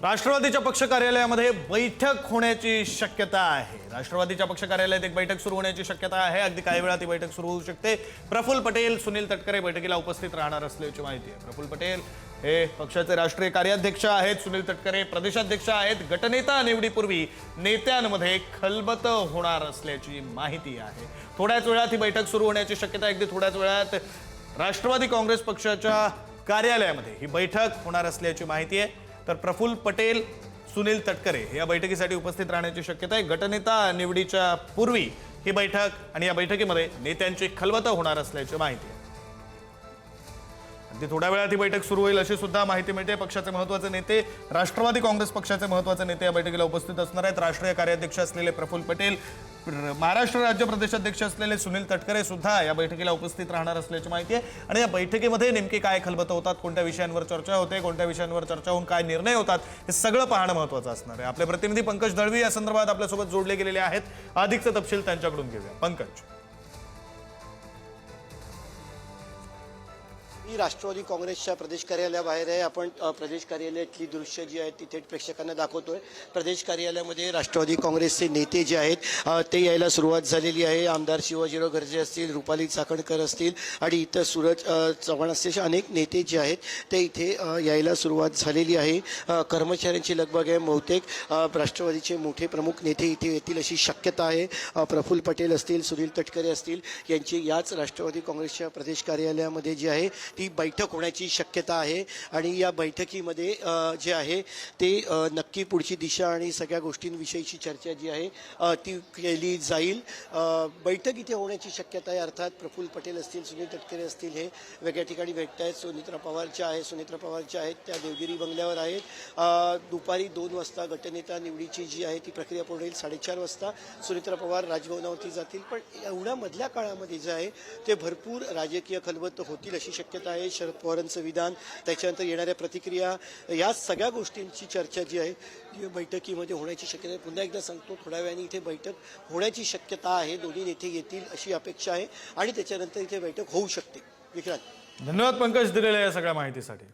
राष्ट्रवादीच्या पक्ष कार्यालयामध्ये बैठक होण्याची शक्यता आहे। राष्ट्रवादीच्या पक्ष कार्यालयात एक बैठक सुरू होण्याची शक्यता आहे। अगदी काही वेळात ही बैठक सुरू होऊ शकते। प्रफुल्ल पटेल, सुनील तटकरे बैठकीला उपस्थित राहणार असल्याची माहिती आहे। प्रफुल्ल पटेल हे पक्षाचे राष्ट्रीय कार्याध्यक्ष आहेत। सुनील तटकरे प्रदेशाध्यक्ष आहेत। गटनेता निवडीपूर्वी नेत्यांमध्ये खलबत होणार असल्याची माहिती आहे। थोड्याच वेळात ही बैठक सुरू होण्याची शक्यता आहे। अगदी थोड्याच वेळात राष्ट्रवादी काँग्रेस पक्षाच्या कार्यालयामध्ये ही बैठक होणार असल्याची माहिती आहे। तर प्रफुल्ल पटेल, सुनील तटकरे या बैठकीसाठी उपस्थित राहण्याची शक्यता आहे। गटनेता निवडीच्या पूर्वी ही बैठक आणि या बैठकीमध्ये नेत्यांची खलबत होणार असल्याची माहिती आहे। अगदी थोड्या वेळात ही बैठक सुरू होईल अशी सुद्धा माहिती मिळते। पक्षाचे महत्त्वाचे नेते, राष्ट्रवादी काँग्रेस पक्षाचे महत्त्वाचे नेते या बैठकीला उपस्थित असणार आहेत। राष्ट्रीय कार्याध्यक्ष असलेले प्रफुल्ल पटेल, महाराष्ट्र राज्य प्रदेशाध्यक्ष असलेले सुनील तटकरे सुद्धा या बैठकीला उपस्थित राहणार असल्याची माहिती आहे। आणि या बैठकीमध्ये नेमकी काय खलबत होतात, कोणत्या विषयांवर चर्चा होते, कोणत्या विषयांवर चर्चा होऊन काय निर्णय होतात, हे सगळं पाहणं महत्त्वाचं असणार आहे। आपले प्रतिनिधी पंकज दळवी या संदर्भात आपल्यासोबत जोडले गेलेले आहेत। अधिकचे तपशील त्यांच्याकडून घेऊया। पंकज, राष्ट्रवादी काँग्रेसच्या प्रदेश कार्यालयाबाहेर आहे। आपण प्रदेश कार्यालयातली दृश्य जी आहेत ती थेट प्रेक्षकांना दाखवतोय। प्रदेश कार्यालयामध्ये राष्ट्रवादी काँग्रेसचे नेते जे आहेत ते यायला सुरुवात झालेली आहे। आमदार शिवाजीराव गर्जे असतील, रुपाली चाकणकर असतील आणि इतर सूरज चव्हाण असतील, अनेक नेते जे आहेत ते इथे यायला सुरुवात झालेली आहे। कर्मचाऱ्यांची लगबग आहे। बहुतेक राष्ट्रवादीचे मोठे प्रमुख नेते इथे येतील अशी शक्यता आहे। प्रफुल्ल पटेल असतील, सुनील तटकरे असतील, यांची याच राष्ट्रवादी काँग्रेसच्या प्रदेश कार्यालयामध्ये जी आहे ती बैठक होण्याची शक्यता आहे। आणि या बैठकीमध्ये जे आहे ते नक्की पुढची दिशा आणि सगळ्या गोष्टींविषयीची चर्चा जी आहे ती केली जाईल। बैठक इथे होण्याची शक्यता आहे। अर्थात प्रफुल्ल पटेल असतील, सुनील तटकरे असतील, हे वेगळ्या ठिकाणी भेटत आहेत। सुनेत्रा पवार ज्या आहेत त्या देवगिरी बंगल्यावर आहेत। दुपारी 2 वाजता गटनेता निवडीची जी आहे ती प्रक्रिया पूर्ण होईल। 4:30 वाजता सुनेत्रा पवार राजभवनावरती जातील। पण एवढ्या मधल्या काळामध्ये जे आहे ते भरपूर राजकीय खलबत होतील अशी शक्यता आहे। शरद पवारांचं विधान, त्याच्यानंतर येणाऱ्या प्रतिक्रिया, या सगळ्या गोष्टींची चर्चा जी आहे ती बैठकीमध्ये होण्याची शक्यता आहे। पुन्हा एकदा सांगतो, थोड्या वेळाने इथे बैठक होण्याची शक्यता आहे। दोन्ही नेते येतील अशी अपेक्षा आहे आणि त्याच्यानंतर इथे बैठक होऊ शकते। विक्रांत, धन्यवाद पंकज दिलेल्या या सगळ्या माहितीसाठी।